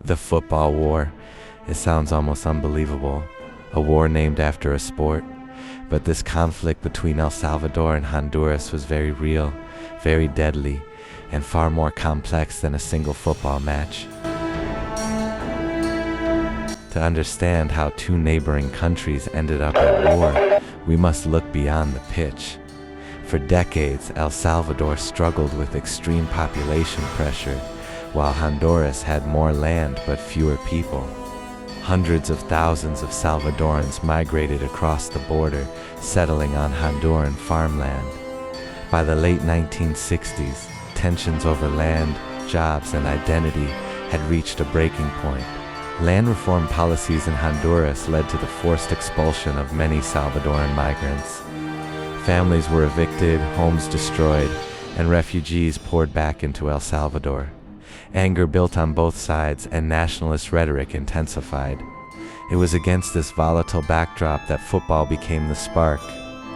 The football war. It sounds almost unbelievable. A war named after a sport. But this conflict between El Salvador and Honduras was very real, very deadly, and far more complex than a single football match. To understand how two neighboring countries ended up at war, we must look beyond the pitch. For decades, El Salvador struggled with extreme population pressure, while Honduras had more land but fewer people. Hundreds of thousands of Salvadorans migrated across the border, settling on Honduran farmland. By the late 1960s, tensions over land, jobs, and identity had reached a breaking point. Land reform policies in Honduras led to the forced expulsion of many Salvadoran migrants. Families were evicted, homes destroyed, and refugees poured back into El Salvador. Anger built on both sides, and nationalist rhetoric intensified. It was against this volatile backdrop that football became the spark.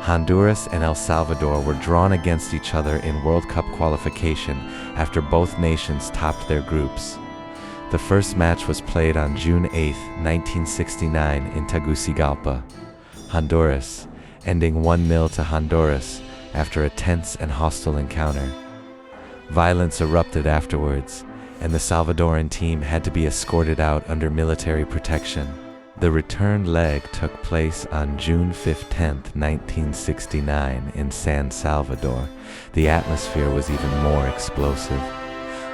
Honduras and El Salvador were drawn against each other in World Cup qualification after both nations topped their groups. The first match was played on June 8, 1969 in Tegucigalpa, Honduras, ending 1-0 to Honduras after a tense and hostile encounter. Violence erupted afterwards, and the Salvadoran team had to be escorted out under military protection. The return leg took place on June 10, 1969 in San Salvador. The atmosphere was even more explosive.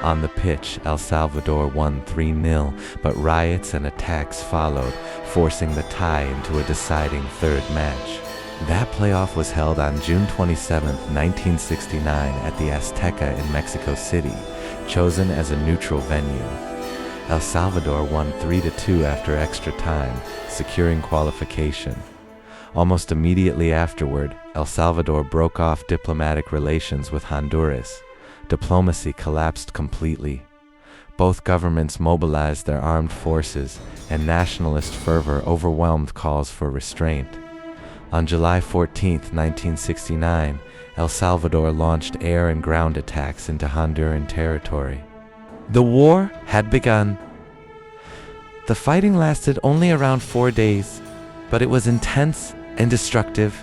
On the pitch, El Salvador won 3-0, but riots and attacks followed, forcing the tie into a deciding third match. That playoff was held on June 27, 1969 at the Azteca in Mexico City, chosen as a neutral venue. El Salvador won 3-2 after extra time, securing qualification. Almost immediately afterward, El Salvador broke off diplomatic relations with Honduras. Diplomacy collapsed completely. Both governments mobilized their armed forces, and nationalist fervor overwhelmed calls for restraint. On July 14, 1969, El Salvador launched air and ground attacks into Honduran territory. The war had begun. The fighting lasted only around 4 days, but it was intense and destructive.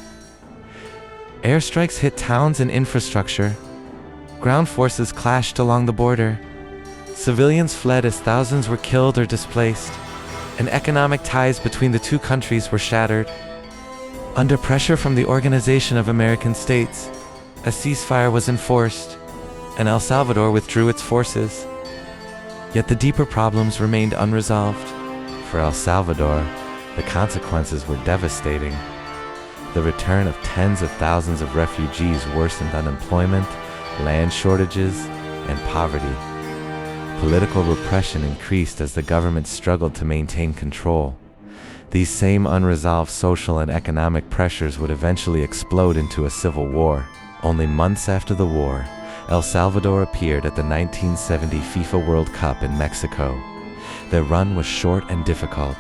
Airstrikes hit towns and infrastructure. Ground forces clashed along the border. Civilians fled as thousands were killed or displaced, and economic ties between the two countries were shattered. Under pressure from the Organization of American States, a ceasefire was enforced, and El Salvador withdrew its forces. Yet the deeper problems remained unresolved. For El Salvador, the consequences were devastating. The return of tens of thousands of refugees worsened unemployment, land shortages, and poverty. Political repression increased as the government struggled to maintain control. These same unresolved social and economic pressures would eventually explode into a civil war. Only months after the war, El Salvador appeared at the 1970 FIFA World Cup in Mexico. Their run was short and difficult,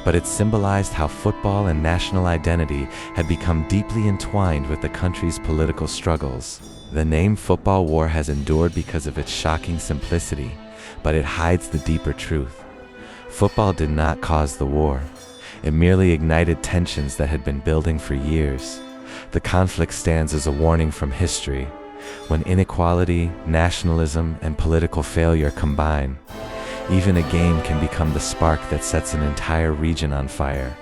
but it symbolized how football and national identity had become deeply entwined with the country's political struggles. The name football war has endured because of its shocking simplicity, but it hides the deeper truth. Football did not cause the war. It merely ignited tensions that had been building for years. The conflict stands as a warning from history. When inequality, nationalism, and political failure combine, even a game can become the spark that sets an entire region on fire.